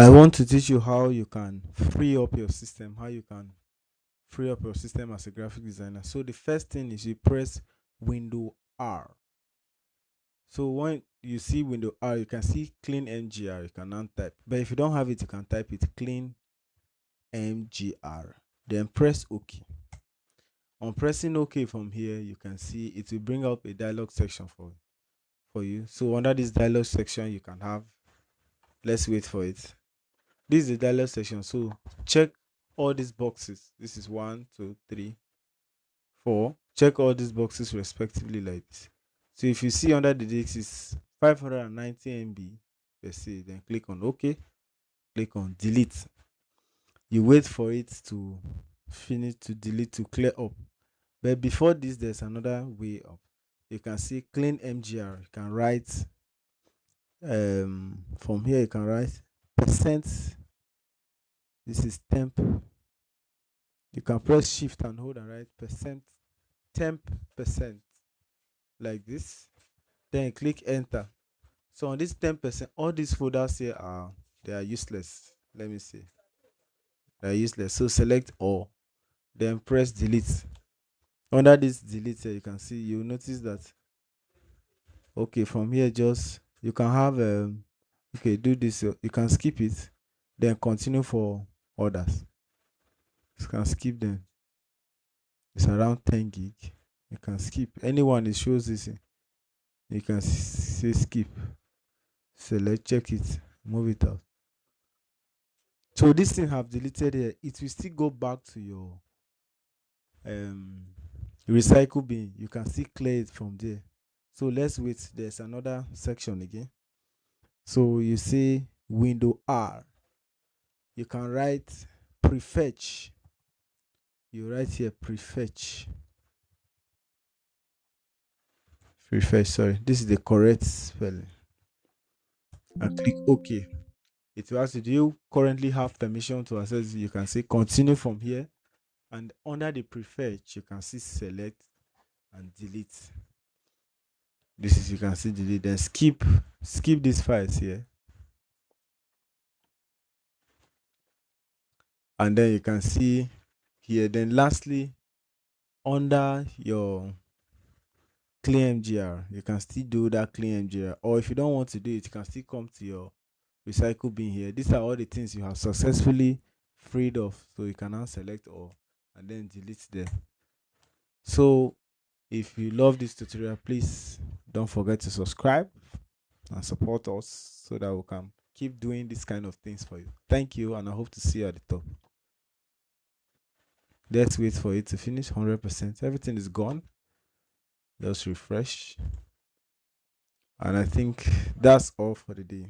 I want to teach you how you can free up your system, how you can free up your system as a graphic designer. So the first thing is you press Window R. So when you see Window R, you can see clean MGR. You can now type, but if you don't have it, you can type it clean MGR. Then press OK. On pressing OK from here, you can see it will bring up a dialog section for you. So under this dialog section, you can have. Let's wait for it. This is the dialog section. So check all these boxes. This is 1, 2, 3, 4. Check all these boxes respectively like this. So if you see under the disk is 590 MB, let's see, then click on OK, click on delete. You wait for it to finish, to delete, to clear up. But before this, there's another way up. You can see clean MGR. You can write from here. You can write percent. This is temp. You can press shift and hold and write percent, temp% like this. Then click enter. So on this 10%, all these folders here they are useless. Let me see. They are useless. So select all. Then press delete. Under this delete here, you can see, you notice that okay, from here just you can have okay, do this. You can skip it, then continue for others. You can skip them. It's around 10 gig. You can skip anyone. It shows this. You can say skip. Select, check it, move it out. So this thing have deleted here. It will still go back to your recycle bin. You can still clear it from there. So let's wait. There's another section again. So you see Window R. You can write prefetch. You write here prefetch. Prefetch, sorry. This is the correct spelling. And click OK. It will ask you, do you currently have permission to access? You can say continue from here. And under the prefetch, you can see select and delete. This is, you can see delete. Then skip these files here. And then you can see here. Then lastly, under your clean MGR, you can still do that clean MGR. Or if you don't want to do it, you can still come to your recycle bin here. These are all the things you have successfully freed off. So you can now select all and then delete them. So if you love this tutorial, please don't forget to subscribe and support us so that we can keep doing this kind of things for you. Thank you, and I hope to see you at the top. Let's wait for it to finish. 100%. Everything is gone. Just refresh. And I think that's all for the day.